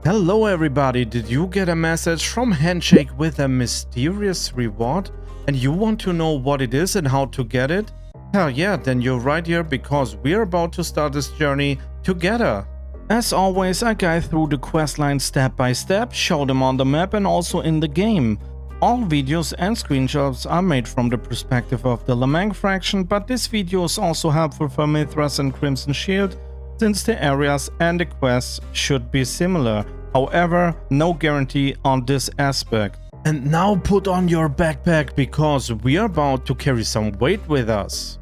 Hello everybody, did you get a message from Handshake with a mysterious reward and you want to know what it is and how to get it? Hell yeah, then you're right here because we're about to start this journey together. As always, I guide through the questline step by step, show them on the map and also in the game. All videos and screenshots are made from the perspective of the Lamang faction, but this video is also helpful for Mithras and Crimson Shield, since the areas and the quests should be similar. However, no guarantee on this aspect. And now put on your backpack because we are about to carry some weight with us.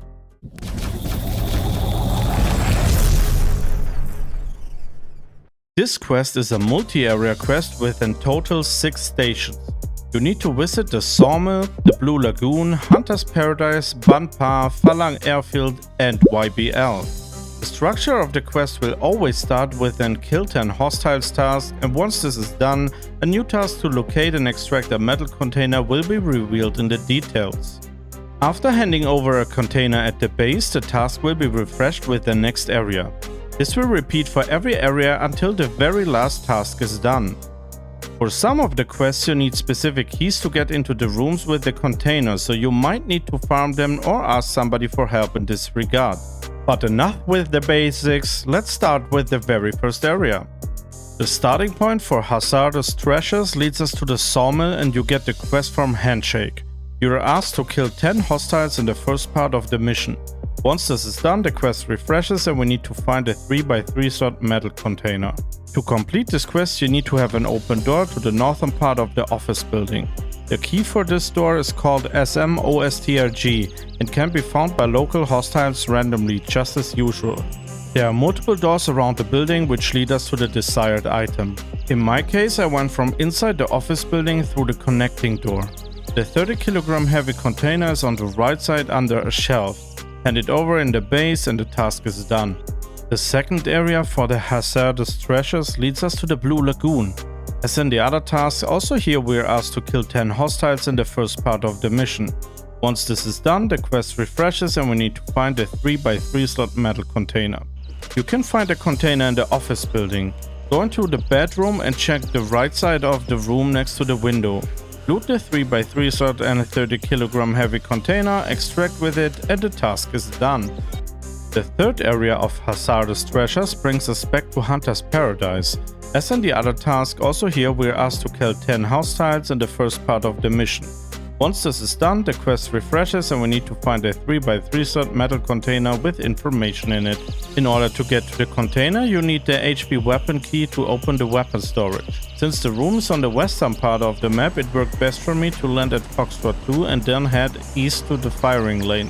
This quest is a multi-area quest with in total 6 stations. You need to visit the Sawmill, the Blue Lagoon, Hunter's Paradise, Banpa, Falang Airfield and YBL. The structure of the quest will always start with an kill 10 hostiles task, and once this is done, a new task to locate and extract a metal container will be revealed in the details. After handing over a container at the base, the task will be refreshed with the next area. This will repeat for every area until the very last task is done. For some of the quests you need specific keys to get into the rooms with the containers, so you might need to farm them or ask somebody for help in this regard. But enough with the basics, let's start with the very first area. The starting point for Hazardous Treasures leads us to the Sawmill and you get the quest from Handshake. You are asked to kill 10 hostiles in the first part of the mission. Once this is done, the quest refreshes and we need to find a 3x3 slot metal container. To complete this quest, you need to have an open door to the northern part of the office building. The key for this door is called SMOSTRG and can be found by local hostiles randomly, just as usual. There are multiple doors around the building which lead us to the desired item. In my case, I went from inside the office building through the connecting door. The 30 kg heavy container is on the right side under a shelf. Hand it over in the base and the task is done. The second area for the Hazardous Treasures leads us to the Blue Lagoon. As in the other tasks, also here we are asked to kill 10 hostiles in the first part of the mission. Once this is done, the quest refreshes and we need to find a 3x3 slot metal container. You can find a container in the office building. Go into the bedroom and check the right side of the room next to the window. Loot the 3x3 slot and a 30 kg heavy container, extract with it and the task is done. The third area of Hazardous Treasures brings us back to Hunter's Paradise. As in the other task, also here we are asked to kill 10 hostiles in the first part of the mission. Once this is done, the quest refreshes and we need to find a 3x3 slot metal container with information in it. In order to get to the container, you need the HP weapon key to open the weapon storage. Since the room is on the western part of the map, it worked best for me to land at Foxtrot 2 and then head east to the firing lane.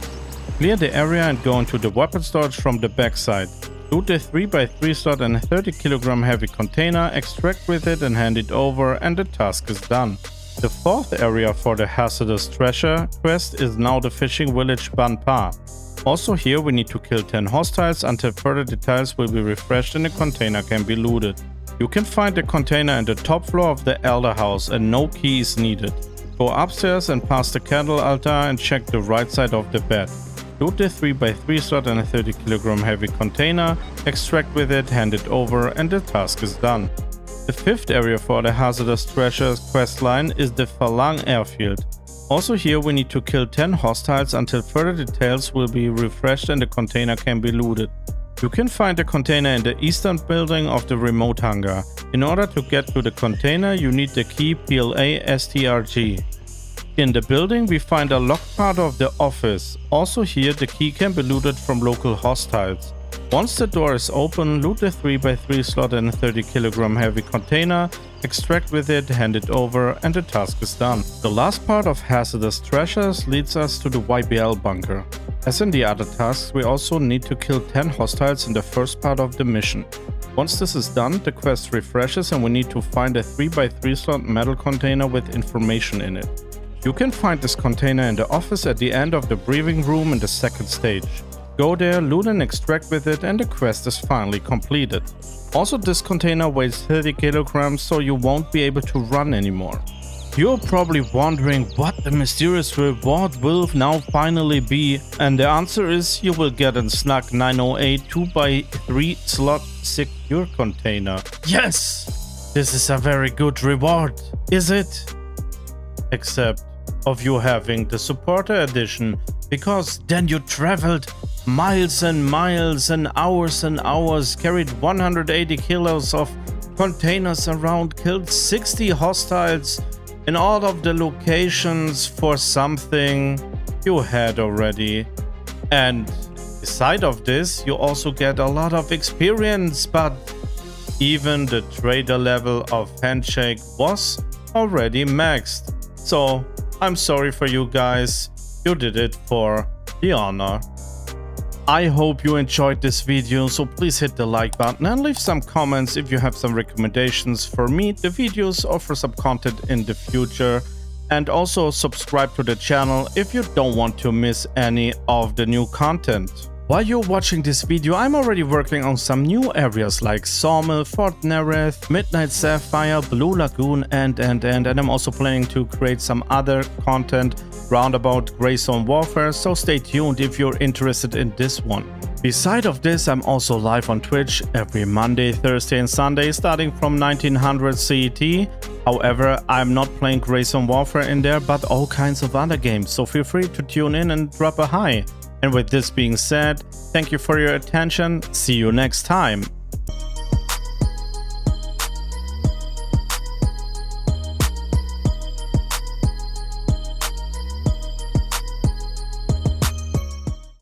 Clear the area and go into the weapon storage from the backside. Loot the 3x3 slot and a 30 kg heavy container, extract with it and hand it over and the task is done. The fourth area for the Hazardous Treasure quest is now the fishing village Banpa. Also here we need to kill 10 hostiles until further details will be refreshed and the container can be looted. You can find the container in the top floor of the Elder House and no key is needed. Go upstairs and past the candle altar and check the right side of the bed. Loot the 3x3 slot and a 30 kg heavy container, extract with it, hand it over and the task is done. The fifth area for the Hazardous Treasures questline is the Falang Airfield. Also here we need to kill 10 hostiles until further details will be refreshed and the container can be looted. You can find the container in the eastern building of the remote hangar. In order to get to the container you need the key PLA STRG. In the building we find a locked part of the office. Also here the key can be looted from local hostiles. Once the door is open, loot the 3x3 slot and a 30 kg heavy container, extract with it, hand it over and the task is done. The last part of Hazardous Treasures leads us to the YBL bunker. As in the other tasks, we also need to kill 10 hostiles in the first part of the mission. Once this is done, the quest refreshes and we need to find a 3x3 slot metal container with information in it. You can find this container in the office at the end of the briefing room in the second stage. Go there, loot and extract with it and the quest is finally completed. Also this container weighs 30 kg, so you won't be able to run anymore. You're probably wondering what the mysterious reward will now finally be, and the answer is you will get a snug 908 2x3 slot secure container. Yes! This is a very good reward, is it? Except of you having the supporter edition, because then you traveled miles and miles and hours, carried 180 kilos of containers around, killed 60 hostiles in all of the locations for something you had already. And beside of this, you also get a lot of experience, but even the trader level of Handshake was already maxed. So I'm sorry for you guys, you did it for the honor. I hope you enjoyed this video, so please hit the like button and leave some comments if you have some recommendations for me, the videos, or for some content in the future. And also subscribe to the channel if you don't want to miss any of the new content. While you're watching this video, I'm already working on some new areas like Sawmill, Fort Nereth, Midnight Sapphire, Blue Lagoon, and I'm also planning to create some other content roundabout Grey Zone Warfare, so stay tuned if you're interested in this one. Beside of this, I'm also live on Twitch every Monday, Thursday and Sunday starting from 1900 CET. However, I'm not playing Grey Zone Warfare in there, but all kinds of other games, so feel free to tune in and drop a hi. And with this being said, thank you for your attention, see you next time.